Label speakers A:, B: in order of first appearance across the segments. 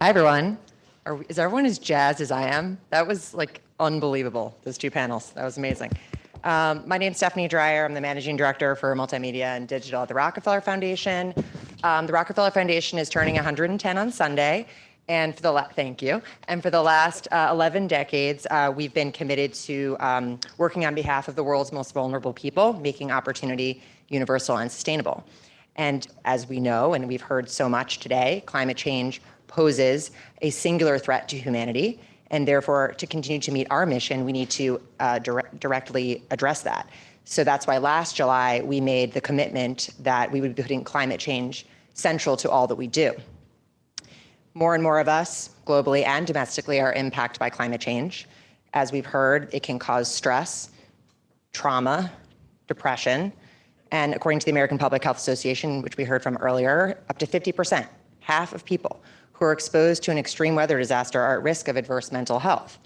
A: Hi, everyone. Is everyone as jazzed as I am? That was like unbelievable, those two panels. That was amazing. My name's Stephanie Dreyer. I'm the managing director for multimedia and digital at the Rockefeller Foundation. The Rockefeller Foundation is turning 110 on Sunday. And for the thank you. And for the last 11 decades, we've been committed to working on behalf of the world's most vulnerable people, making opportunity universal and sustainable. And as we know, and we've heard so much today, climate change poses a singular threat to humanity, and therefore, to continue to meet our mission, we need to directly address that. So that's why last July, we made the commitment that we would be putting climate change central to all that we do. More and more of us, globally and domestically, are impacted by climate change. As we've heard, it can cause stress, trauma, depression, and according to the American Public Health Association, which we heard from earlier, up to 50%, half of people who are exposed to an extreme weather disaster are at risk of adverse mental health.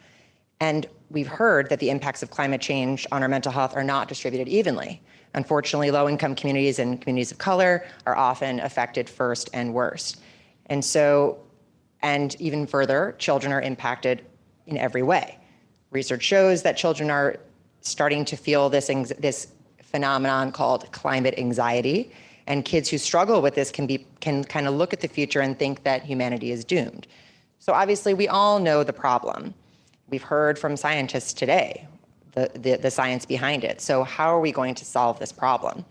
A: And we've heard that the impacts of climate change on our mental health are not distributed evenly. Unfortunately, low-income communities and communities of color are often affected first and worst. And even further, children are impacted in every way. Research shows that children are starting to feel this phenomenon called climate anxiety. And kids who struggle with this can kind of look at the future and think that humanity is doomed. So obviously, we all know the problem. We've heard from scientists today, the science behind it. So how are we going to solve this problem?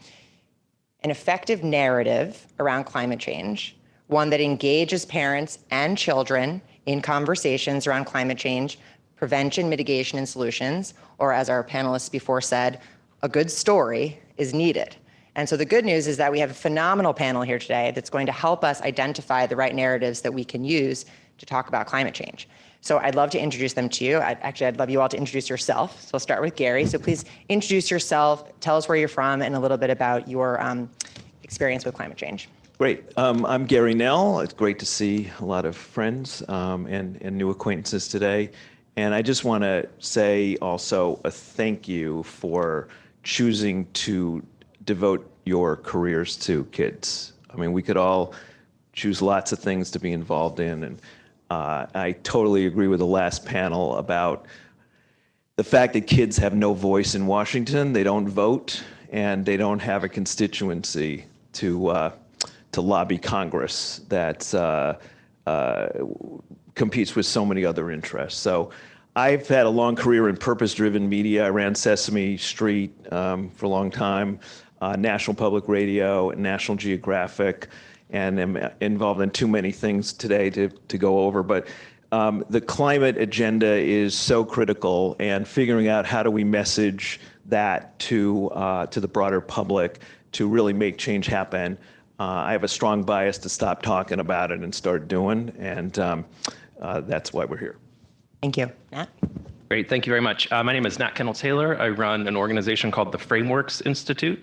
A: An effective narrative around climate change, one that engages parents and children in conversations around climate change, prevention, mitigation, and solutions, or as our panelists before said, a good story is needed. And so the good news is that we have a phenomenal panel here today that's going to help us identify the right narratives that we can use to talk about climate change. So I'd love to introduce them to you. I'd love you all to introduce yourself. So I'll start with Gary. So please introduce yourself, tell us where you're from, and a little bit about your experience with climate change.
B: Great. I'm Gary Knell. It's great to see a lot of friends and new acquaintances today. And I just want to say also a thank you for choosing to devote your careers to kids. I mean, we could all choose lots of things to be involved in. And I totally agree with the last panel about the fact that kids have no voice in Washington. They don't vote, and they don't have a constituency to lobby Congress that competes with so many other interests. So I've had a long career in purpose-driven media. I ran Sesame Street for a long time, National Public Radio, and National Geographic, and am involved in too many things today to go over. But the climate agenda is so critical, and figuring out how do we message that to the broader public to really make change happen. I have a strong bias to stop talking about it and start doing, and that's why we're here.
A: Thank you. Nat?
C: Great, thank you very much. My name is Nat Kendall-Taylor. I run an organization called the Frameworks Institute.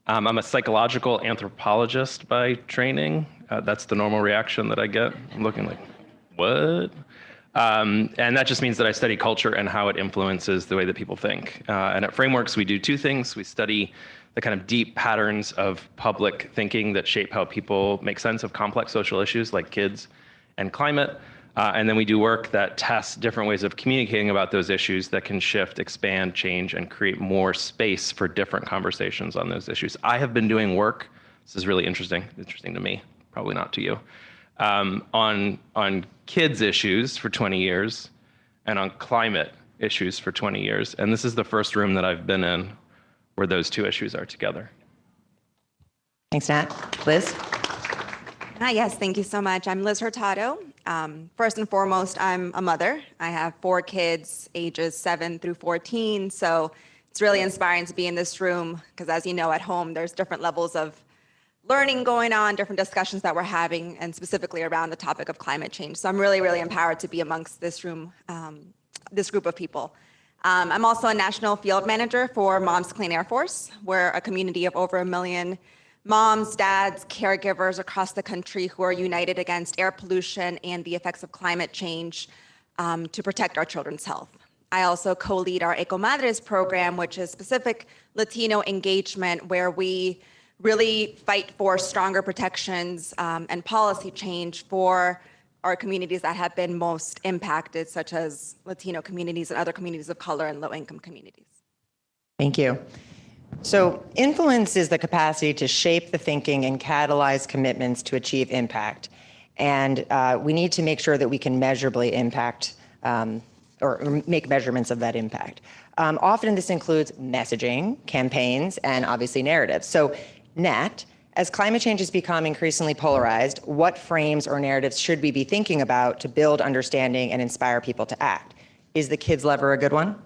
C: I'm a psychological anthropologist by training. That's the normal reaction that I get. I'm looking like, what? And that just means that I study culture and how it influences the way that people think. And at Frameworks, we do two things. We study the kind of deep patterns of public thinking that shape how people make sense of complex social issues like kids and climate. And then we do work that tests different ways of communicating about those issues that can shift, expand, change, and create more space for different conversations on those issues. I have been doing work, this is really interesting to me, probably not to you, on kids issues for 20 years and on climate issues for 20 years. And this is the first room that I've been in where those two issues are together.
A: Thanks, Nat. Liz?
D: Hi, yes, thank you so much. I'm Liz Hurtado. First and foremost, I'm a mother. I have 4 kids, ages 7 through 14. So it's really inspiring to be in this room because, as you know, at home, there's different levels of learning going on, different discussions that we're having, and specifically around the topic of climate change. So I'm really, really empowered to be amongst this room, this group of people. I'm also a national field manager for Moms Clean Air Force. We're a community of over 1 million moms, dads, caregivers across the country who are united against air pollution and the effects of climate change to protect our children's health. I also co-lead our EcoMadres program, which is specific Latino engagement, where we really fight for stronger protections and policy change for are communities that have been most impacted, such as Latino communities and other communities of color and low-income communities.
A: Thank you. So influence is the capacity to shape the thinking and catalyze commitments to achieve impact. And we need to make sure that we can measurably impact or make measurements of that impact. Often this includes messaging, campaigns, and obviously narratives. So Nat, as climate change has become increasingly polarized, what frames or narratives should we be thinking about to build understanding and inspire people to act? Is the kids' lever a good one?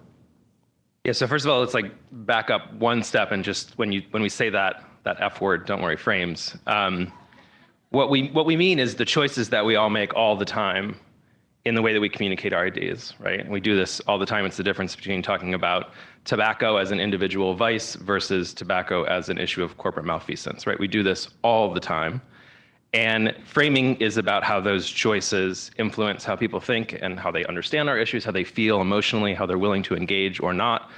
C: Yeah, so first of all, let's like back up one step and just when we say that F word, don't worry, frames. What we mean is the choices that we all make all the time in the way that we communicate our ideas, right? And we do this all the time. It's the difference between talking about tobacco as an individual vice versus tobacco as an issue of corporate malfeasance, right? We do this all the time. And framing is about how those choices influence how people think and how they understand our issues, how they feel emotionally, how they're willing to engage or not,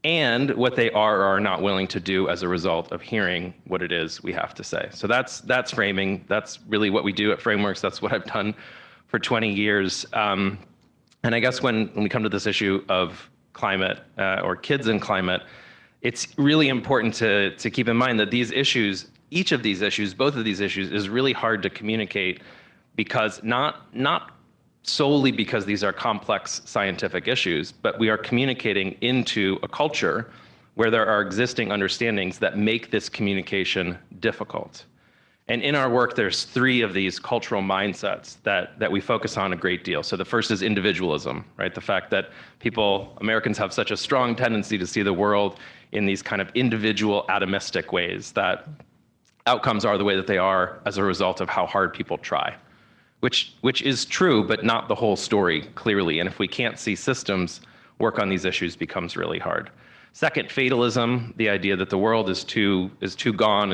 C: and what they are or are not willing to do as a result of hearing what it is we have to say. So that's framing. That's really what we do at Frameworks. That's what I've done for 20 years. And I guess when we come to this issue of climate or kids and climate, it's really important to keep in mind that these issues, each of these issues, both of these issues, is really hard to communicate because not solely because these are complex scientific issues, but we are communicating into a culture where there are existing understandings that make this communication difficult. And in our work, there's 3 of these cultural mindsets that we focus on a great deal. So the first is individualism, right? The fact that Americans have such a strong tendency to see the world in these kind of individual atomistic ways, that outcomes are the way that they are as a result of how hard people try, which is true, but not the whole story, clearly. And if we can't see systems, work on these issues becomes really hard. Second, fatalism, the idea that the world is too gone,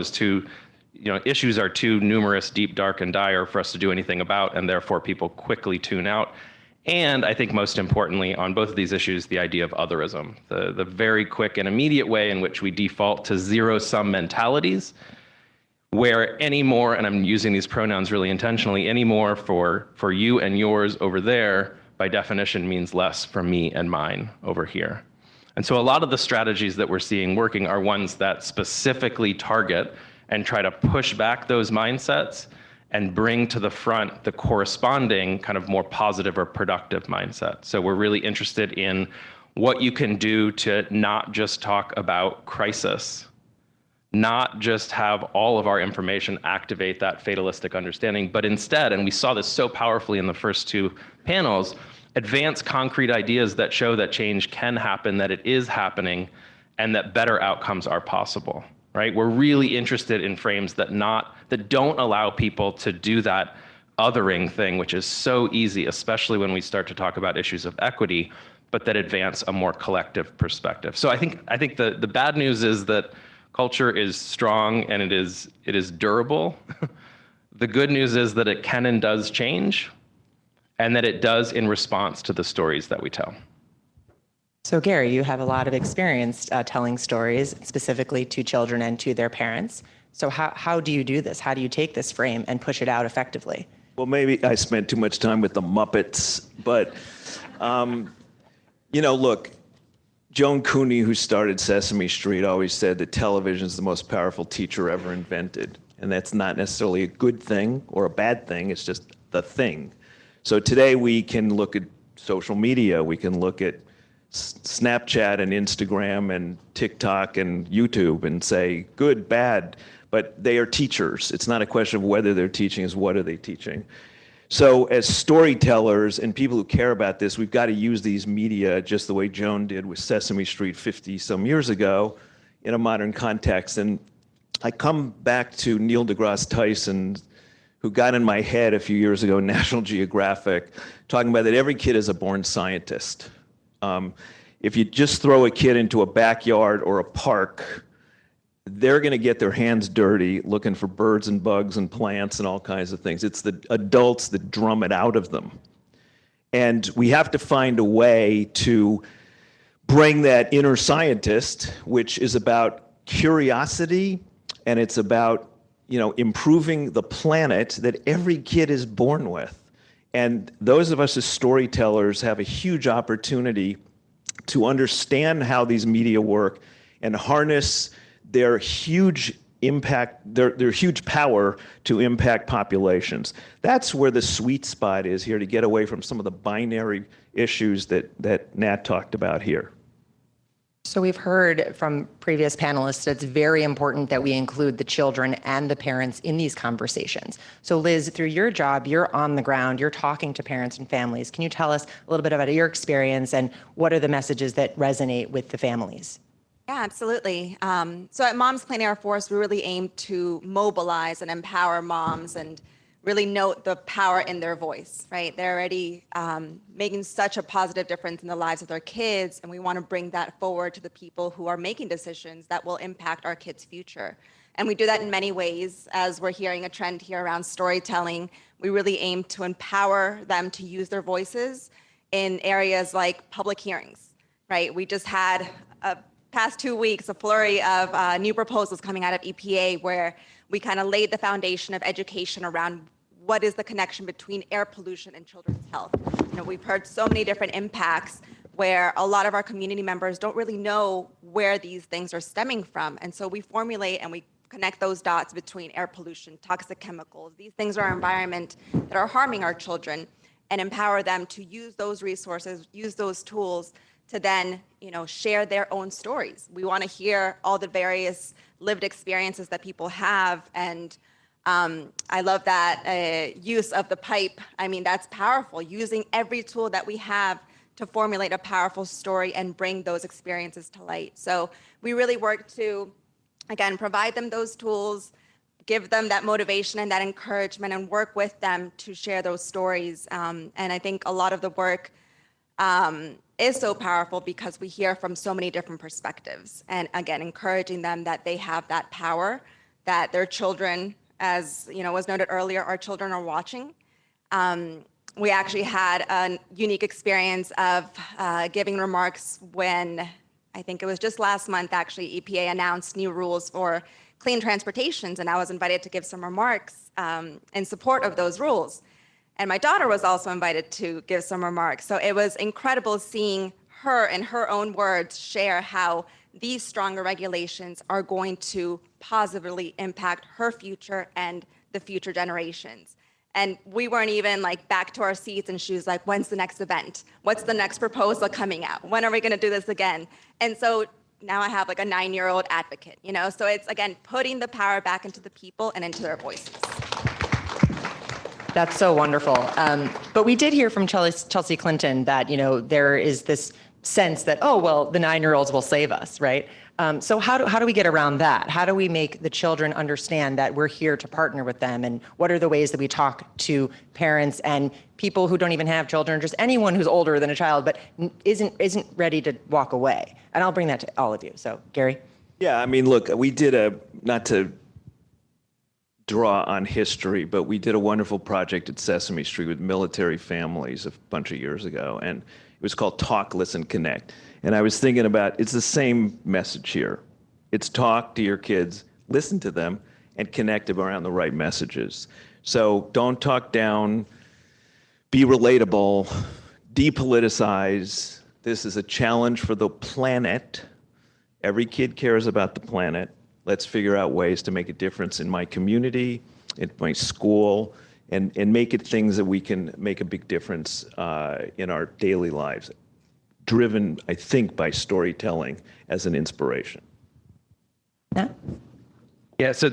C: issues are too numerous, deep, dark, and dire for us to do anything about, and therefore people quickly tune out. And I think most importantly, on both of these issues, the idea of otherism, the very quick and immediate way in which we default to zero-sum mentalities, where any more, and I'm using these pronouns really intentionally, any more for you and yours over there, by definition means less for me and mine over here. And so a lot of the strategies that we're seeing working are ones that specifically target and try to push back those mindsets and bring to the front the corresponding kind of more positive or productive mindset. So we're really interested in what you can do to not just talk about crisis, not just have all of our information activate that fatalistic understanding, but instead, and we saw this so powerfully in the first 2 panels, advance concrete ideas that show that change can happen, that it is happening, and that better outcomes are possible. Right? We're really interested in frames that don't allow people to do that othering thing, which is so easy, especially when we start to talk about issues of equity, but that advance a more collective perspective. So I think the bad news is that culture is strong and it is durable. The good news is that it can and does change, and that it does in response to the stories that we tell.
A: So Gary, you have a lot of experience telling stories specifically to children and to their parents. So how do you do this? How do you take this frame and push it out effectively?
B: Well, maybe I spent too much time with the Muppets, but, look, Joan Cooney, who started Sesame Street, always said that television is the most powerful teacher ever invented. And that's not necessarily a good thing or a bad thing, it's just the thing. So today we can look at social media, we can look at Snapchat and Instagram and TikTok and YouTube and say good, bad, but they are teachers. It's not a question of whether they're teaching, it's what are they teaching. So as storytellers and people who care about this, we've got to use these media just the way Joan did with Sesame Street 50 some years ago in a modern context. And I come back to Neil deGrasse Tyson, who got in my head a few years ago, National Geographic, talking about that every kid is a born scientist. If you just throw a kid into a backyard or a park, they're going to get their hands dirty looking for birds and bugs and plants and all kinds of things. It's the adults that drum it out of them. And we have to find a way to bring that inner scientist, which is about curiosity and it's about, improving the planet that every kid is born with. And those of us as storytellers have a huge opportunity to understand how these media work and harness their huge impact, their huge power to impact populations. That's where the sweet spot is here, to get away from some of the binary issues that Nat talked about here.
A: So we've heard from previous panelists that it's very important that we include the children and the parents in these conversations. So Liz, through your job, you're on the ground, you're talking to parents and families. Can you tell us a little bit about your experience and what are the messages that resonate with the families?
D: Yeah, absolutely. So at Moms Clean Air Force, we really aim to mobilize and empower moms and really note the power in their voice, right? They're already making such a positive difference in the lives of their kids, and we want to bring that forward to the people who are making decisions that will impact our kids' future. And we do that in many ways. As we're hearing a trend here around storytelling, we really aim to empower them to use their voices in areas like public hearings, right? We just had past 2 weeks, a flurry of new proposals coming out of EPA where we kind of laid the foundation of education around what is the connection between air pollution and children's health. You know, we've heard so many different impacts where a lot of our community members don't really know where these things are stemming from. And so we formulate and we connect those dots between air pollution, toxic chemicals, these things in our environment that are harming our children, and empower them to use those resources, use those tools to then, you know, share their own stories. We want to hear all the various lived experiences that people have. And I love that use of the pipe. I mean, that's powerful, using every tool that we have to formulate a powerful story and bring those experiences to light. So we really work to, again, provide them those tools, give them that motivation and that encouragement, and work with them to share those stories. And I think a lot of the work is so powerful because we hear from so many different perspectives. And again, encouraging them that they have that power, that their children, as you know, was noted earlier, our children are watching. We actually had a unique experience of giving remarks when, I think it was just last month, actually, EPA announced new rules for clean transportations, and I was invited to give some remarks in support of those rules. And my daughter was also invited to give some remarks. So it was incredible seeing her, in her own words, share how these stronger regulations are going to positively impact her future and the future generations. And we weren't even like back to our seats, and she was like, when's the next event? What's the next proposal coming out? When are we gonna do this again? And so now I have like a 9-year-old advocate, you know? So it's, again, putting the power back into the people and into their voices.
A: That's so wonderful. But we did hear from Chelsea Clinton that, you know, there is this sense that, oh, well, the 9-year-olds will save us, right? So how do we get around that? How do we make the children understand that we're here to partner with them? And what are the ways that we talk to parents and people who don't even have children, just anyone who's older than a child, but isn't ready to walk away? And I'll bring that to all of you. So, Gary?
B: Yeah, I mean, look, we did not to draw on history, but we did a wonderful project at Sesame Street with military families a bunch of years ago, and it was called Talk, Listen, Connect. And I was thinking about, it's the same message here. It's talk to your kids, listen to them, and connect them around the right messages. So don't talk down, be relatable, depoliticize. This is a challenge for the planet. Every kid cares about the planet. Let's figure out ways to make a difference in my community, in my school, and make it things that we can make a big difference in our daily lives, driven, I think, by storytelling as an inspiration.
A: Yeah.
C: Yeah, so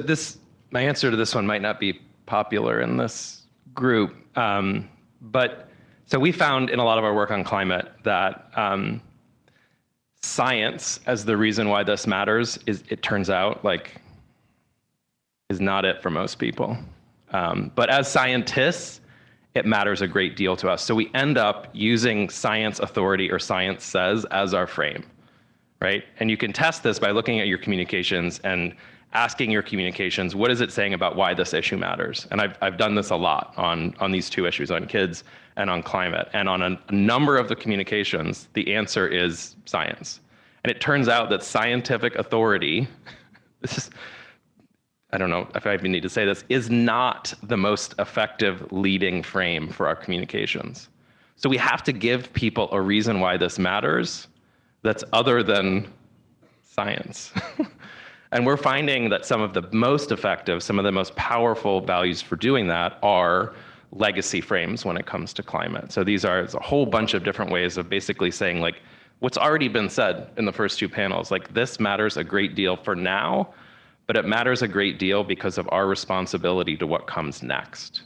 C: my answer to this one might not be popular in this group, but so we found in a lot of our work on climate that science as the reason why this matters it turns out, is not it for most people. But as scientists, it matters a great deal to us. So we end up using science authority or science says as our frame, right? And you can test this by looking at your communications and asking your communications, what is it saying about why this issue matters? And I've done this a lot on these two issues, on kids and on climate. And on a number of the communications, the answer is science. And it turns out that scientific authority, I don't know if I even need to say this, is not the most effective leading frame for our communications. So we have to give people a reason why this matters that's other than science. And we're finding that some of the most effective, some of the most powerful values for doing that are legacy frames when it comes to climate. So these are a whole bunch of different ways of basically saying, like, what's already been said in the first two panels, like, this matters a great deal for now, but it matters a great deal because of our responsibility to what comes next.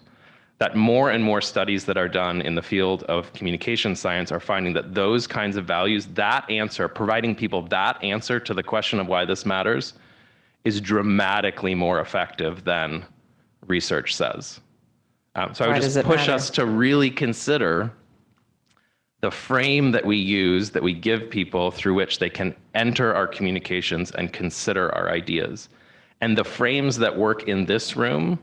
C: That more and more studies that are done in the field of communication science are finding that those kinds of values, that answer, providing people that answer to the question of why this matters, is dramatically more effective than research says. So I would just push us to really consider the frame that we use, that we give people through which they can enter our communications and consider our ideas. And the frames that work in this room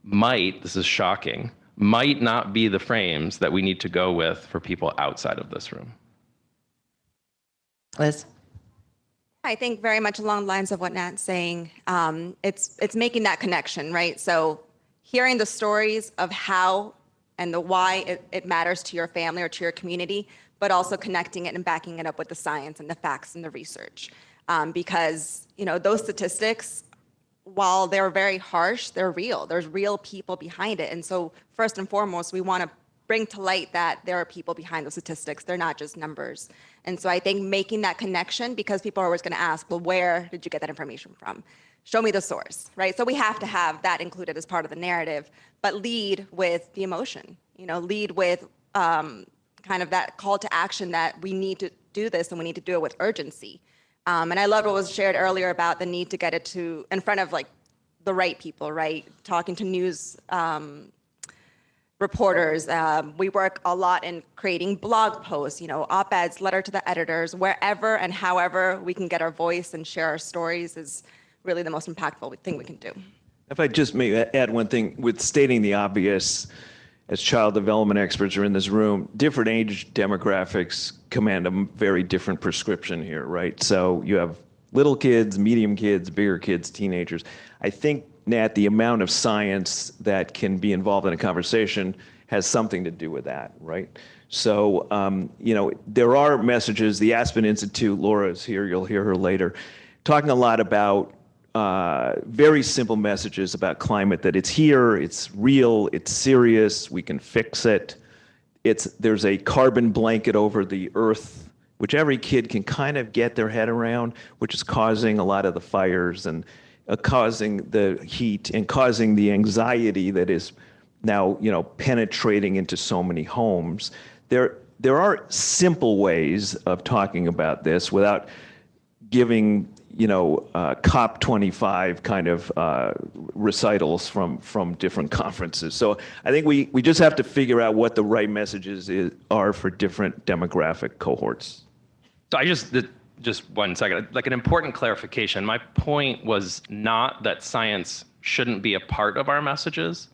C: might, this is shocking, might not be the frames that we need to go with for people outside of this room.
A: Liz?
D: I think very much along the lines of what Nat's saying. It's making that connection, right? So hearing the stories of how and the why it matters to your family or to your community, but also connecting it and backing it up with the science and the facts and the research. Because, you know, those statistics, while they're very harsh, they're real. There's real people behind it. And so first and foremost, we want to bring to light that there are people behind those statistics. They're not just numbers. And so I think making that connection, because people are always going to ask, well, where did you get that information from? Show me the source, right? So we have to have that included as part of the narrative, but lead with the emotion, you know, lead with kind of that call to action that we need to do this and we need to do it with urgency. And I love what was shared earlier about the need to get it to in front of like the right people, right? Talking to news reporters. We work a lot in creating blog posts, you know, op-eds, letter to the editors, wherever and however we can get our voice and share our stories is really the most impactful thing we can do.
B: If I just may add one thing, with stating the obvious, as child development experts are in this room, different age demographics command a very different prescription here, right? So you have little kids, medium kids, bigger kids, teenagers. I think, Nat, the amount of science that can be involved in a conversation has something to do with that, right? So, you know, there are messages, the Aspen Institute, Laura is here, you'll hear her later, talking a lot about very simple messages about climate, that it's here, it's real, it's serious, we can fix it. There's a carbon blanket over the earth, which every kid can kind of get their head around, which is causing a lot of the fires and causing the heat and causing the anxiety that is now, you know, penetrating into so many homes. There are simple ways of talking about this without giving, you know, COP25 kind of recitals from different conferences. So I think we just have to figure out what the right messages are for different demographic cohorts.
C: So just 1 second, like an important clarification. My point was not that science shouldn't be a part of our messages,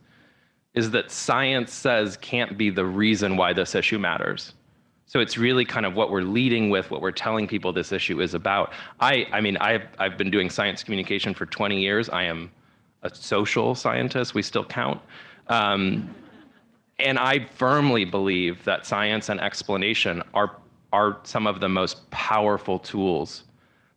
C: is that science says can't be the reason why this issue matters. So it's really kind of what we're leading with, what we're telling people this issue is about. I mean, I've been doing science communication for 20 years. I am a social scientist, we still count. And I firmly believe that science and explanation are some of the most powerful tools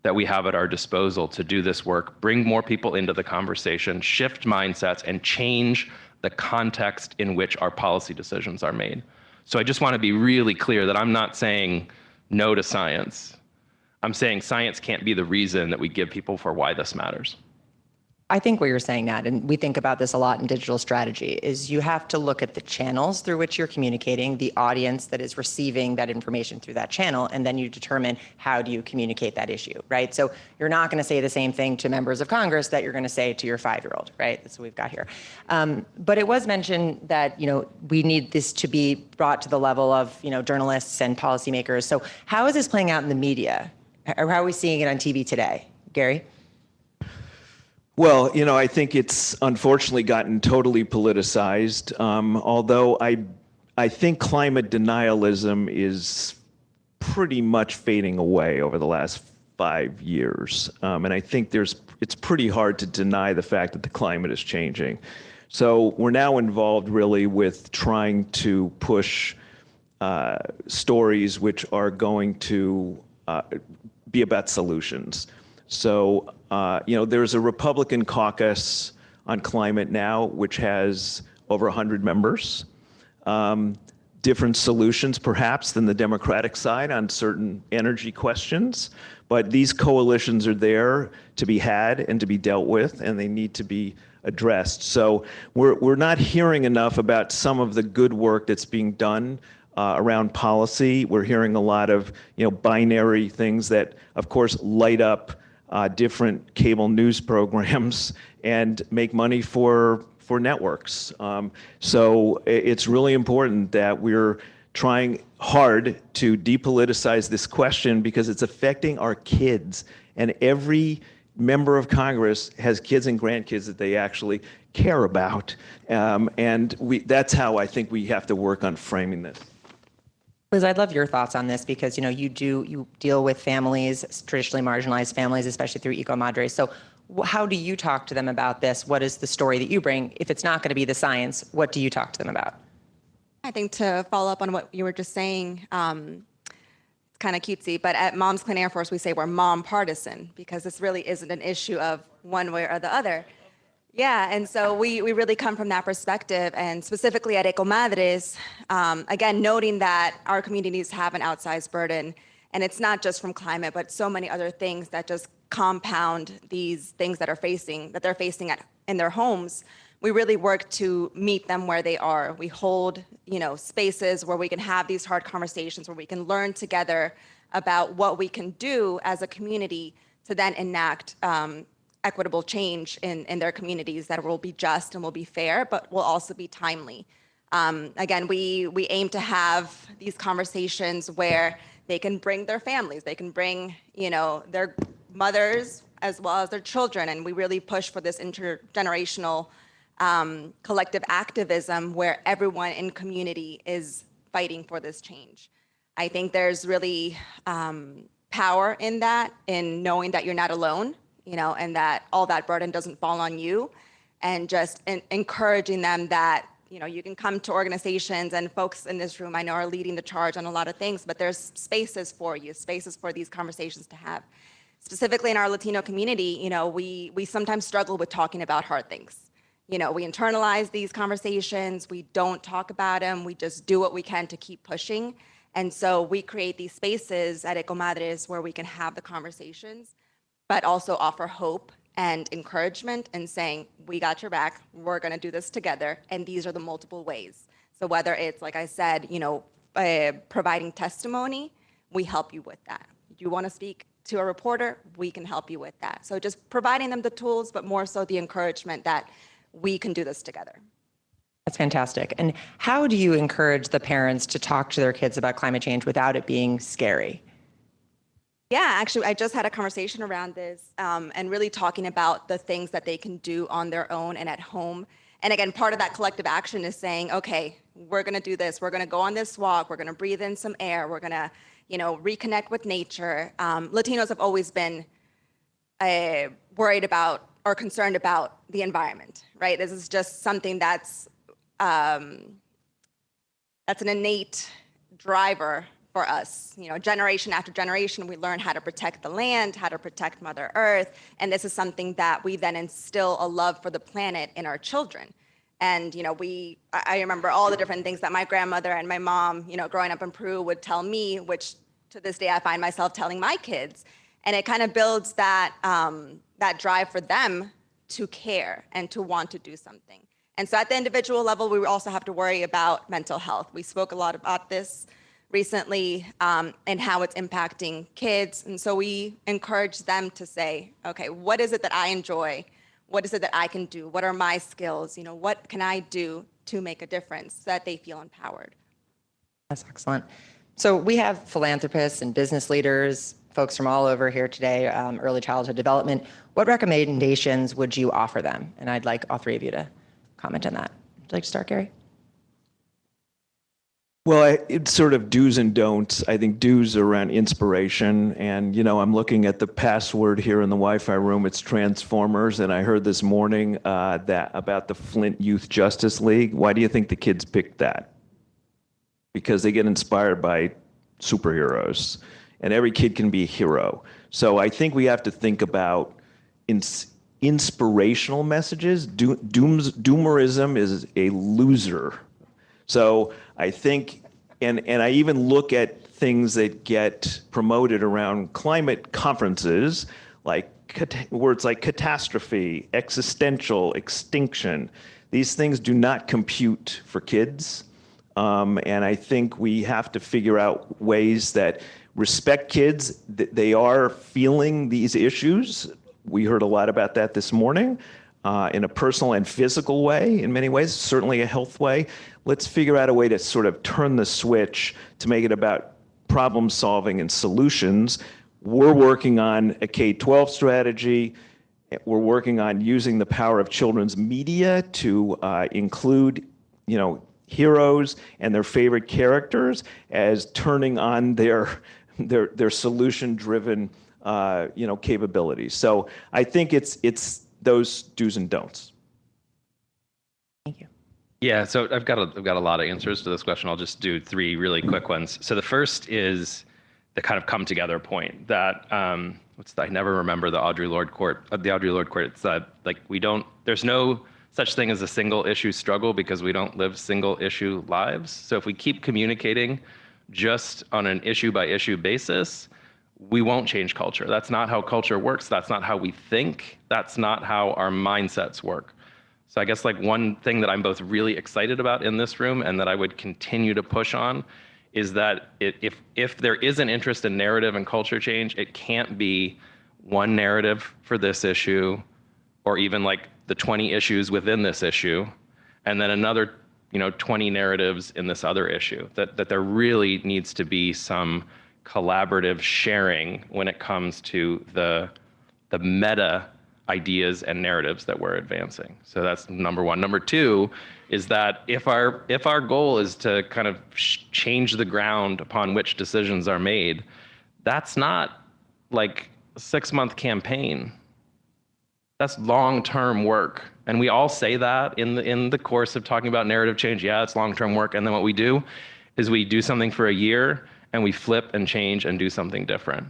C: that we have at our disposal to do this work, bring more people into the conversation, shift mindsets, and change the context in which our policy decisions are made. So I just want to be really clear that I'm not saying no to science. I'm saying science can't be the reason that we give people for why this matters.
A: I think what you're saying, Nat, and we think about this a lot in digital strategy, is you have to look at the channels through which you're communicating, the audience that is receiving that information through that channel, and then you determine how do you communicate that issue, right? So you're not going to say the same thing to members of Congress that you're going to say to your 5-year-old, right? That's what we've got here. But it was mentioned that, you know, we need this to be brought to the level of, you know, journalists and policymakers. So how is this playing out in the media? Or how are we seeing it on TV today? Gary?
B: Well, you know, I think it's unfortunately gotten totally politicized, although I think climate denialism is pretty much fading away over the last 5 years. And I think it's pretty hard to deny the fact that the climate is changing. So we're now involved really with trying to push stories which are going to be about solutions. So, there's a Republican caucus on climate now, which has over 100 members. Different solutions, perhaps, than the Democratic side on certain energy questions. But these coalitions are there to be had and to be dealt with, and they need to be addressed. So we're not hearing enough about some of the good work that's being done around policy. We're hearing a lot of binary things that, of course, light up different cable news programs and make money for networks. So it's really important that we're trying hard to depoliticize this question because it's affecting our kids. And every member of Congress has kids and grandkids that they actually care about. And that's how I think we have to work on framing this.
A: Liz, I'd love your thoughts on this because, you deal with families, traditionally marginalized families, especially through EcoMadres. So how do you talk to them about this? What is the story that you bring? If it's not going to be the science, what do you talk to them about?
D: I think to follow up on what you were just saying, it's kind of cutesy, but at Mom's Clean Air Force, we say we're mom partisan because this really isn't an issue of one way or the other. Yeah, and so we really come from that perspective, and specifically at EcoMadres, again, noting that our communities have an outsized burden, and it's not just from climate, but so many other things that just compound these things that they're facing in their homes. We really work to meet them where they are. We hold, spaces where we can have these hard conversations, where we can learn together about what we can do as a community to then enact equitable change in their communities that will be just and will be fair, but will also be timely. Again, we aim to have these conversations where they can bring their families, they can bring, their mothers as well as their children, and we really push for this intergenerational collective activism where everyone in community is fighting for this change. I think there's really power in that, in knowing that you're not alone, and that all that burden doesn't fall on you, and just encouraging them that, you can come to organizations, and folks in this room I know are leading the charge on a lot of things, but there's spaces for you, spaces for these conversations to have. Specifically in our Latino community, we sometimes struggle with talking about hard things. We internalize these conversations, we don't talk about them, we just do what we can to keep pushing. And so we create these spaces at EcoMadres where we can have the conversations, but also offer hope and encouragement and saying, we got your back, we're gonna do this together, and these are the multiple ways. So whether it's, like I said, providing testimony, we help you with that. If you wanna speak to a reporter, we can help you with that. So just providing them the tools, but more so the encouragement that we can do this together.
A: That's fantastic. And how do you encourage the parents to talk to their kids about climate change without it being scary?
D: Yeah, actually, I just had a conversation around this and really talking about the things that they can do on their own and at home. And again, part of that collective action is saying, okay, we're gonna do this. We're gonna go on this walk. We're gonna breathe in some air. We're gonna, reconnect with nature. Latinos have always been worried about or concerned about the environment, right? This is just something that's an innate driver for us. Generation after generation, we learn how to protect the land, how to protect Mother Earth, and this is something that we then instill a love for the planet in our children. And I remember all the different things that my grandmother and my mom, growing up in Peru, would tell me, which to this day I find myself telling my kids, and it kind of builds that that drive for them to care and to want to do something. And so at the individual level, we also have to worry about mental health. We spoke a lot about this recently and how it's impacting kids. And so we encourage them to say, okay, what is it that I enjoy? What is it that I can do? What are my skills? What can I do to make a difference so that they feel empowered?
A: That's excellent. So we have philanthropists and business leaders, folks from all over here today, early childhood development. What recommendations would you offer them? And I'd like all three of you to comment on that. Would you like to start, Gary?
B: Well, it's sort of do's and don'ts. I think do's are around inspiration. And, I'm looking at the password here in the Wi-Fi room. It's Transformers. And I heard this morning that about the Flint Youth Justice League. Why do you think the kids picked that? Because they get inspired by superheroes. And every kid can be a hero. So I think we have to think about inspirational messages. Doomerism is a loser. So I think, and I even look at things that get promoted around climate conferences, like words like catastrophe, existential, extinction. These things do not compute for kids. And I think we have to figure out ways that respect kids, that they are feeling these issues. We heard a lot about that this morning. In a personal and physical way, in many ways, certainly a health way. Let's figure out a way to sort of turn the switch to make it about problem solving and solutions. We're working on a K-12 strategy. We're working on using the power of children's media to include, heroes and their favorite characters as turning on their solution-driven, capabilities. So I think it's those do's and don'ts.
A: Thank you.
C: Yeah, so I've got a lot of answers to this question. I'll just do 3 really quick ones. So the first is the kind of come together point that I never remember the Audre Lorde quote. It's there's no such thing as a single issue struggle because we don't live single issue lives. So if we keep communicating just on an issue by issue basis, we won't change culture. That's not how culture works. That's not how we think. That's not how our mindsets work. So I guess one thing that I'm both really excited about in this room and that I would continue to push on is that if there is an interest in narrative and culture change, it can't be one narrative for this issue or even the 20 issues within this issue and then another 20 narratives in this other issue. That there really needs to be some collaborative sharing when it comes to the meta ideas and narratives that we're advancing. So that's number one. Number two is that if our goal is to kind of change the ground upon which decisions are made, that's not a 6-month campaign. That's long-term work. And we all say that in the course of talking about narrative change. Yeah, it's long-term work. And then what we do is we do something for a year and we flip and change and do something different.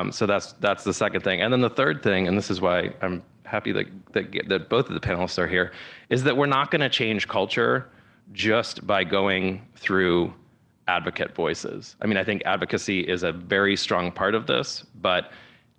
C: So that's the second thing. And then the third thing, and this is why I'm happy that both of the panelists are here, is that we're not going to change culture just by going through advocate voices. I mean, I think advocacy is a very strong part of this, but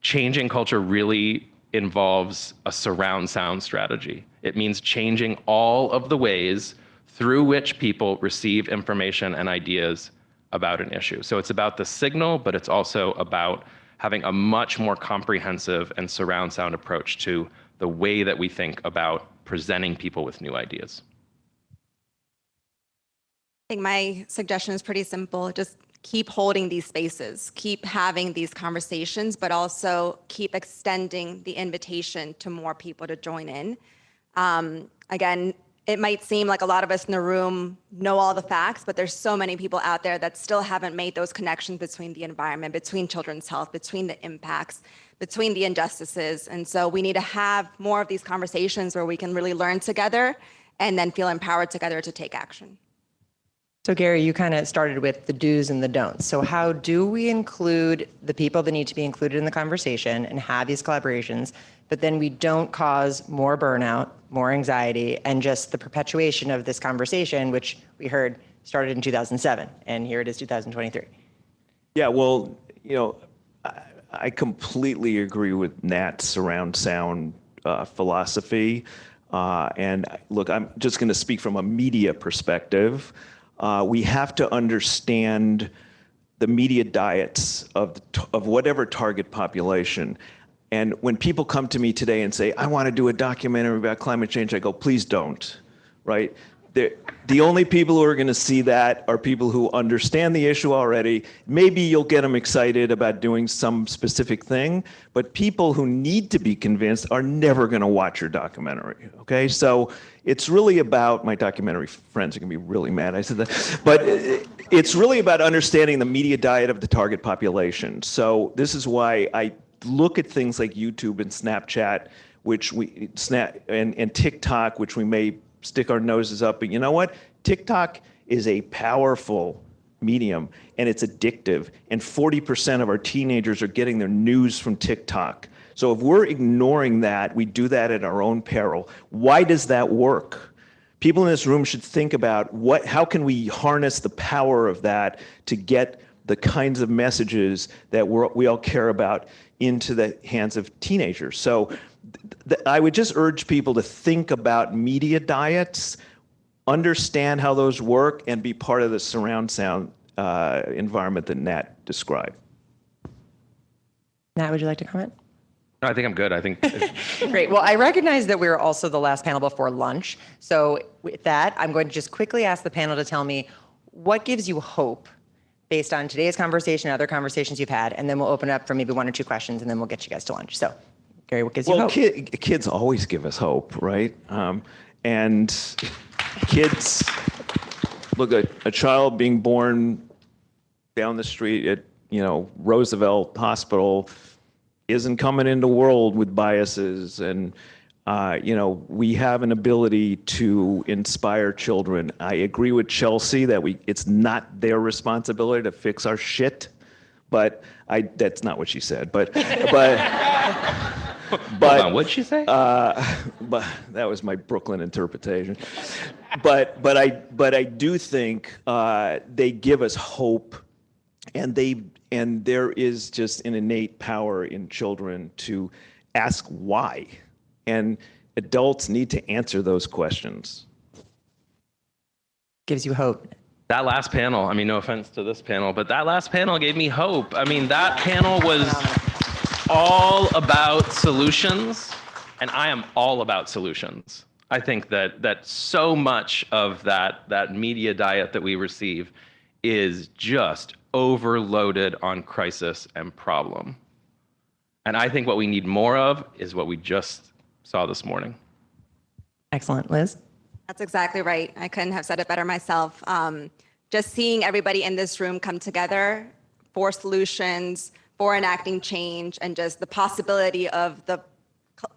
C: changing culture really involves a surround sound strategy. It means changing all of the ways through which people receive information and ideas about an issue. So it's about the signal, but it's also about having a much more comprehensive and surround sound approach to the way that we think about presenting people with new ideas.
D: I think my suggestion is pretty simple. Just keep holding these spaces, keep having these conversations, but also keep extending the invitation to more people to join in. Again, it might seem like a lot of us in the room know all the facts, but there's so many people out there that still haven't made those connections between the environment, between children's health, between the impacts, between the injustices. And so we need to have more of these conversations where we can really learn together and then feel empowered together to take action.
A: So Gary, you kind of started with the do's and the don'ts. So how do we include the people that need to be included in the conversation and have these collaborations, but then we don't cause more burnout, more anxiety, and just the perpetuation of this conversation, which we heard started in 2007, and here it is 2023.
B: Yeah, well, I completely agree with Nat's surround sound philosophy. And look, I'm just going to speak from a media perspective. We have to understand the media diets of whatever target population. And when people come to me today and say, I want to do a documentary about climate change, I go, please don't, right? the only people who are going to see that are people who understand the issue already. Maybe you'll get them excited about doing some specific thing, but people who need to be convinced are never going to watch your documentary, okay? So it's really about, my documentary friends are going to be really mad I said that, but it's really about understanding the media diet of the target population. So this is why I look at things like YouTube and Snapchat, and TikTok, which we may stick our noses up, but you know what? TikTok is a powerful medium and it's addictive, and 40% of our teenagers are getting their news from TikTok. So if we're ignoring that, we do that at our own peril. Why does that work? People in this room should think about how can we harness the power of that to get the kinds of messages that we all care about into the hands of teenagers. So I would just urge people to think about media diets, understand how those work, and be part of the surround sound environment that Nat described.
A: Nat, would you like to comment?
C: No, I think I'm good. I think
A: Great. Well, I recognize that we're also the last panel before lunch. So with that, I'm going to just quickly ask the panel to tell me what gives you hope based on today's conversation and other conversations you've had, and then we'll open up for maybe 1 or 2 questions, and then we'll get you guys to lunch. So, Gary, what gives you hope?
B: Kids always give us hope, right? And kids, look, a child being born down the street at, Roosevelt Hospital isn't coming into the world with biases, and we have an ability to inspire children. I agree with Chelsea that it's not their responsibility to fix our shit, but that's not what she said. But
C: hold on, what'd she say?
B: But that was my Brooklyn interpretation. But I do think they give us hope, and there is just an innate power in children to ask why. And adults need to answer those questions.
A: Gives you hope.
C: That last panel, I mean, no offense to this panel, but that last panel gave me hope. I mean, that panel was all about solutions, and I am all about solutions. I think that so much of that media diet that we receive is just overloaded on crisis and problem. And I think what we need more of is what we just saw this morning.
A: Excellent. Liz?
D: That's exactly right. I couldn't have said it better myself. Just seeing everybody in this room come together for solutions, for enacting change, and just the possibility of the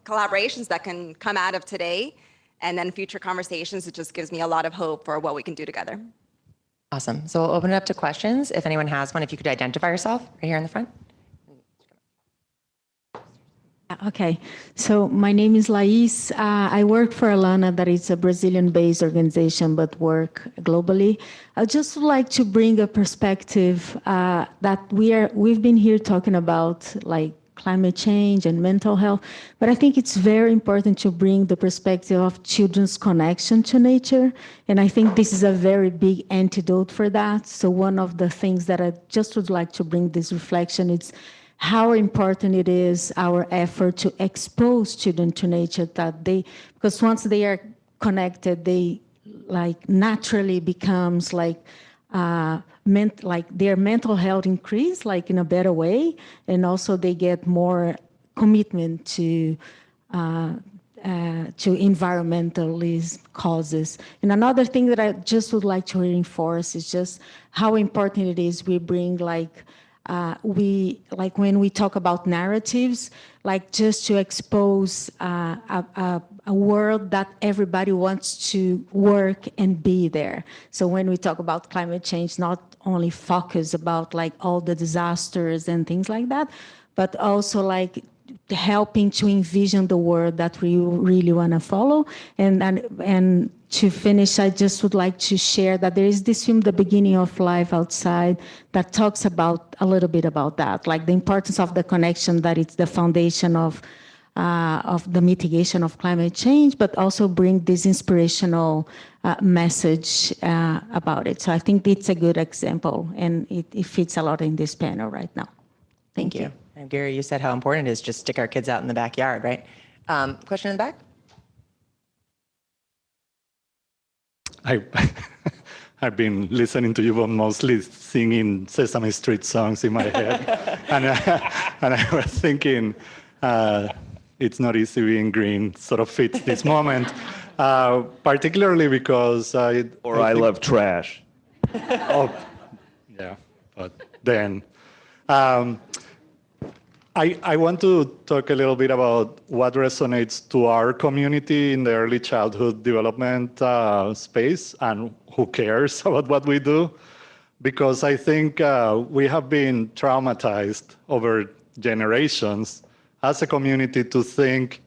D: collaborations that can come out of today and then future conversations, it just gives me a lot of hope for what we can do together.
A: Awesome. So we'll open it up to questions. If anyone has one, if you could identify yourself right here in the front.
E: Okay, so my name is Laís. I work for Alana, that is a Brazilian-based organization, but work globally. I'd just like to bring a perspective that we've been here talking about, like climate change and mental health, but I think it's very important to bring the perspective of children's connection to nature, and I think this is a very big antidote for that. So one of the things that I just would like to bring this reflection is how important it is our effort to expose children to nature, because once they are connected, they naturally becomes their mental health increase in a better way, and also they get more commitment to environmentalist causes. And another thing that I just would like to reinforce is just how important it is we bring when we talk about narratives, just to expose a world that everybody wants to work and be there. So when we talk about climate change, not only focus about all the disasters and things like that, but also helping to envision the world that we really want to follow. And to finish, I just would like to share that there is this film, The Beginning of Life Outside, that talks a little bit about that, the importance of the connection, that it's the foundation of the mitigation of climate change, but also bring this inspirational message about it. So I think it's a good example, and it fits a lot in this panel right now. Thank you.
A: And Gary, you said how important it is just stick our kids out in the backyard, right? Question in the back?
F: I've been listening to you, but mostly singing Sesame Street songs in my head. and I was thinking, it's not easy being green sort of fits this moment, particularly because
B: I love trash.
F: Oh, yeah, but then. I want to talk a little bit about what resonates to our community in the early childhood development space and who cares about what we do. Because I think we have been traumatized over generations as a community to think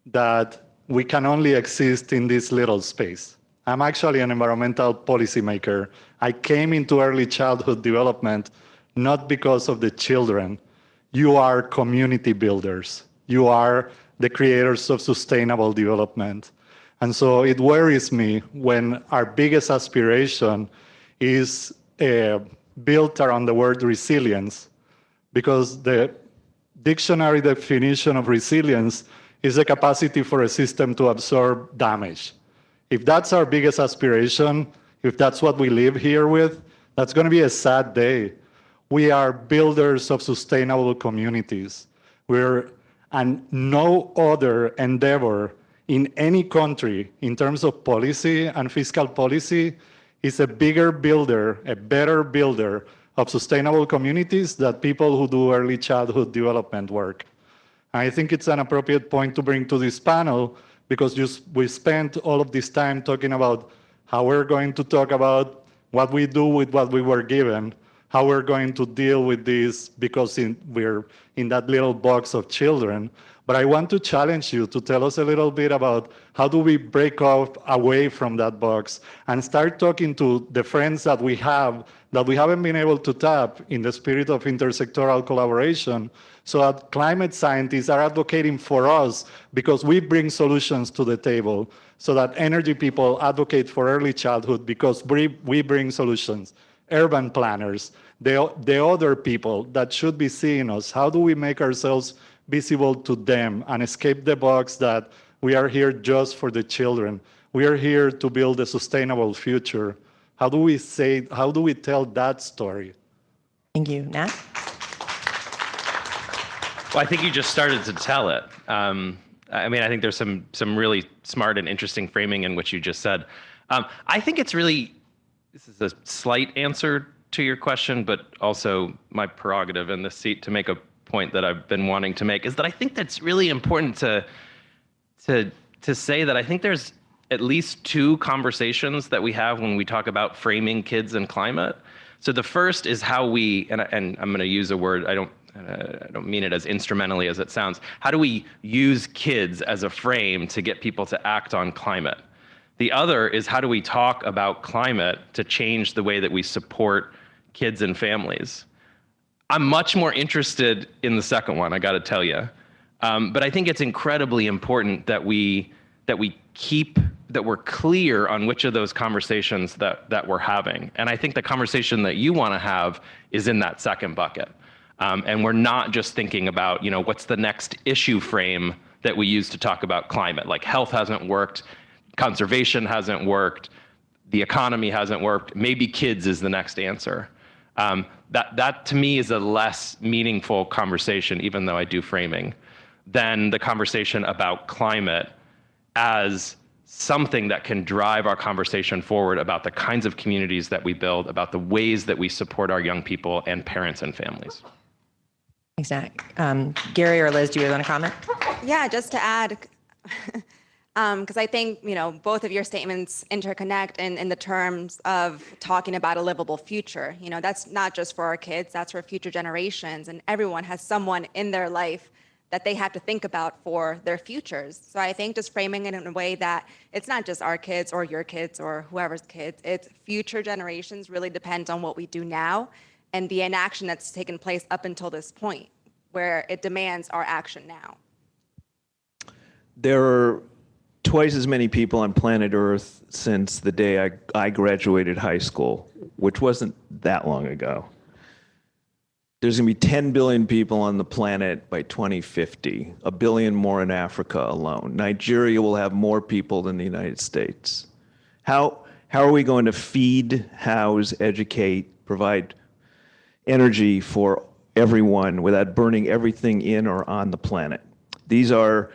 F: that we can only exist in this little space. I'm actually an environmental policymaker. I came into early childhood development not because of the children. You are community builders. You are the creators of sustainable development. And so it worries me when our biggest aspiration is built around the word resilience, because the dictionary definition of resilience is the capacity for a system to absorb damage. If that's our biggest aspiration, if that's what we live here with, that's going to be a sad day. We are builders of sustainable communities. And no other endeavor in any country in terms of policy and fiscal policy is a bigger builder, a better builder of sustainable communities than people who do early childhood development work. I think it's an appropriate point to bring to this panel because we spent all of this time talking about how we're going to talk about what we do with what we were given, how we're going to deal with this because we're in that little box of children. But I want to challenge you to tell us a little bit about how do we break off away from that box and start talking to the friends that we have that we haven't been able to tap in the spirit of intersectoral collaboration, so that climate scientists are advocating for us because we bring solutions to the table, so that energy people advocate for early childhood because we bring solutions. Urban planners, the other people that should be seeing us, how do we make ourselves visible to them and escape the box that we are here just for the children? We are here to build a sustainable future. How do we tell that story?
A: Thank you. Nat?
C: Well, I think you just started to tell it. I mean, I think there's some really smart and interesting framing in what you just said. I think it's really, this is a slight answer to your question, but also my prerogative in this seat to make a point that I've been wanting to make, is that I think that's really important to say that I think there's at least two conversations that we have when we talk about framing kids and climate. So the first is how we, and I'm going to use a word, I don't mean it as instrumentally as it sounds. How do we use kids as a frame to get people to act on climate? The other is how do we talk about climate to change the way that we support kids and families? I'm much more interested in the second one, I got to tell you. But I think it's incredibly important that we're clear on which of those conversations that we're having. And I think the conversation that you want to have is in that second bucket. And we're not just thinking about, what's the next issue frame that we use to talk about climate. Like health hasn't worked, conservation hasn't worked, the economy hasn't worked, maybe kids is the next answer. That to me is a less meaningful conversation, even though I do framing, than the conversation about climate as something that can drive our conversation forward about the kinds of communities that we build, about the ways that we support our young people and parents and families.
A: Thanks, Nat. Gary or Liz, do you want to comment?
D: Yeah, just to add, because I think, both of your statements interconnect in the terms of talking about a livable future. That's not just for our kids, that's for future generations. And everyone has someone in their life that they have to think about for their futures. So I think just framing it in a way that it's not just our kids or your kids or whoever's kids, it's future generations really depends on what we do now and the inaction that's taken place up until this point, where it demands our action now.
B: There are twice as many people on planet Earth since the day I graduated high school, which wasn't that long ago. There's going to be 10 billion people on the planet by 2050, a billion more in Africa alone. Nigeria will have more people than the United States. How How are we going to feed, house, educate, provide energy for everyone without burning everything in or on the planet? These are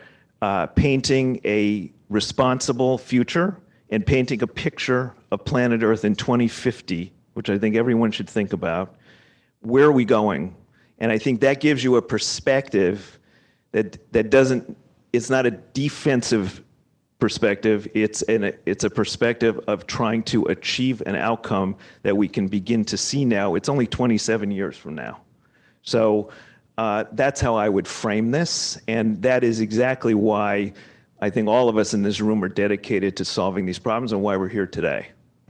B: painting a responsible future and painting a picture of planet Earth in 2050, which I think everyone should think about. Where are we going? And I think that gives you a perspective that doesn't, it's not a defensive perspective, it's a perspective of trying to achieve an outcome that we can begin to see now. It's only 27 years from now. So that's how I would frame this, and that is exactly why I think all of us in this room are dedicated to solving these problems and why we're here today.